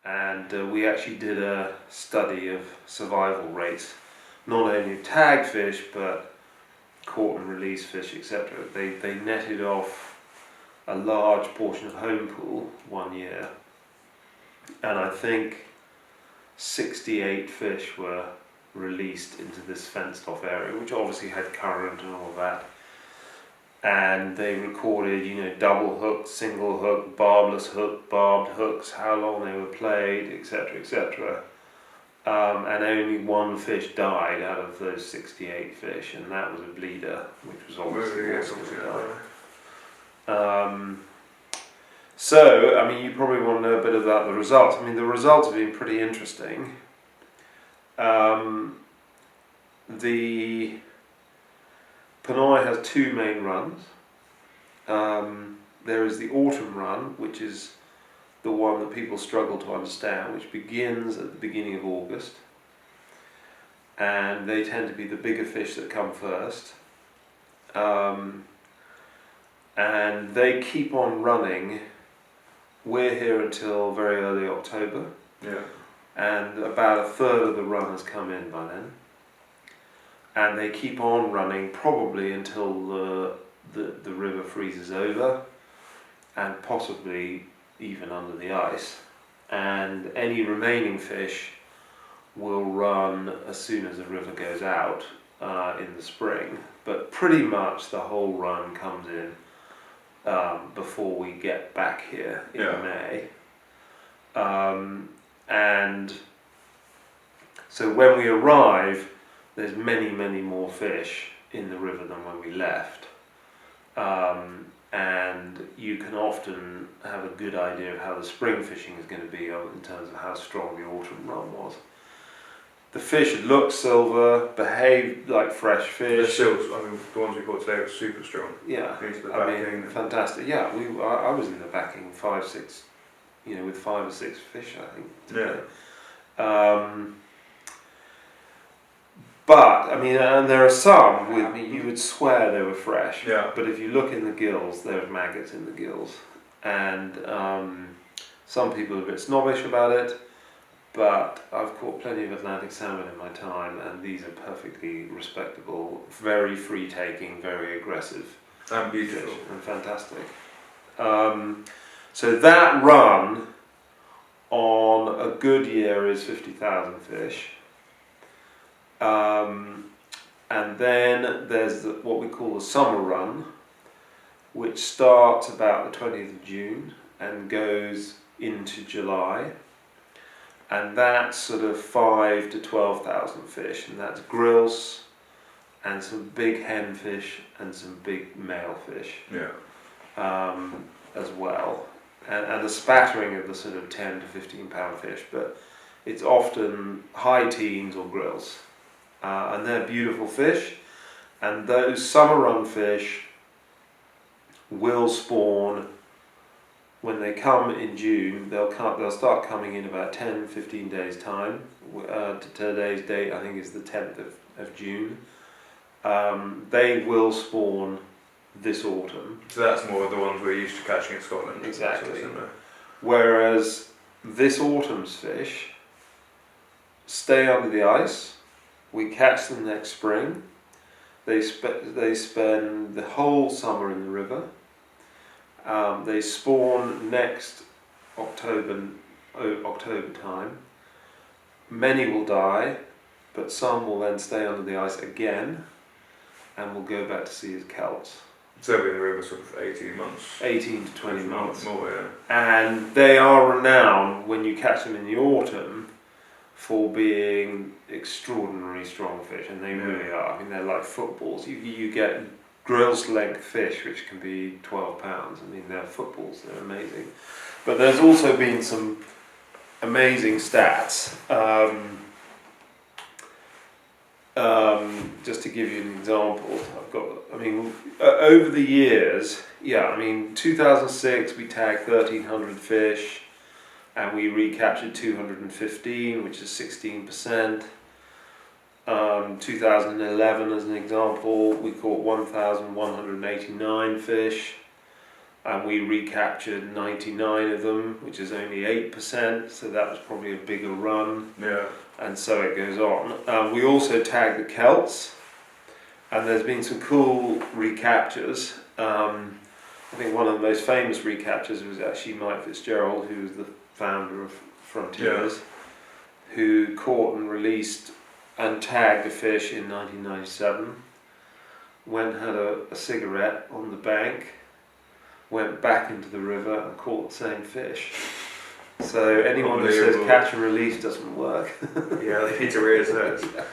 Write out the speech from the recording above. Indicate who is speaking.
Speaker 1: and we actually did a study of survival rates, not only of tag fish but caught and release fish, etc. They netted off a large portion of home pool one year, and I think 68 fish were released into this fenced off area, which obviously had current and all of that. And they recorded, double hook, single hook, barbless hook, barbed hooks, how long they were played, etc., etc. And only one fish died out of those 68 fish, and that was a bleeder, which was obviously to die. So, I mean, you probably want to know a bit about the results. I mean, the results have been pretty interesting. The Ponoi has two main runs. There is the autumn run, which is the one that people struggle to understand, which begins at the beginning of August, and they tend to be the bigger fish that come first, and they keep on running. We're here until very early October, and about a third of the run has come in by then, and they keep on running probably until the river freezes over, and possibly even under the ice, and any remaining fish will run as soon as the river goes out in the spring, but pretty much the whole run comes in before we get back here in May. And so when we arrive, there's many more fish in the river than when we left. And you can often have a good idea of how the spring fishing is going to be in terms of how strong the autumn run was. The fish look silver, behave like fresh fish.
Speaker 2: They're still, I mean, the ones we caught today were super strong.
Speaker 1: Yeah, fantastic. Yeah, I was in the backing 5, 6, with 5 or 6 fish, I think. Today. But, I mean, and there are some with me, you would swear they were fresh.
Speaker 2: Yeah.
Speaker 1: But if you look in the gills, there's maggots in the gills. And some people are a bit snobbish about it, but I've caught plenty of Atlantic salmon in my time, and these are perfectly respectable, very free-taking, very aggressive.
Speaker 2: And beautiful.
Speaker 1: Fish, and fantastic. So that run on a good year is 50,000 fish. And then there's what we call the summer run, which starts about the 20th of June and goes into July, and that's sort of 5 to 12,000 fish, and that's grilse and some big hen fish and some big male fish as well, and a spattering of the sort of 10 to 15 pound fish, but it's often high teens or grilse. And they're beautiful fish, and those summer run fish will spawn when they come in June. They'll start coming in about 10-15 days time. Today's date I think is the 10th of June. They will spawn this autumn.
Speaker 2: So that's more of the ones we're used to catching in Scotland.
Speaker 1: Exactly. Whereas this autumn's fish stay under the ice. We catch them next spring. They spend the whole summer in the river. They spawn next October time. Many will die, but some will then stay under the ice again, and will go back to sea as kelps.
Speaker 2: So they'll be in the river sort of 18 months.
Speaker 1: 18 to 20 months.
Speaker 2: More, yeah.
Speaker 1: And they are renowned when you catch them in the autumn for being extraordinarily strong fish, and they really are. I mean, they're like footballs. You get grilse length fish which can be 12 pounds. I mean, they're footballs, they're amazing. But there's also been some amazing stats. Just to give you an example, over the years, 2006 we tagged 1,300 fish, and we recaptured 215, which is 16%. 2011, as an example, we caught 1,189 fish, and we recaptured 99 of them, which is only 8%, so that was probably a bigger run,
Speaker 2: Yeah.
Speaker 1: and so it goes on. We also tagged the Celts, and there's been some cool recaptures. I think one of the most famous recaptures was actually Mike Fitzgerald, who was the founder of Frontiers, who caught and released and tagged a fish in 1997, went and had a cigarette on the bank, went back into the river and caught the same fish. So anyone who says catch and release doesn't work.
Speaker 2: Yeah, they need to reassess.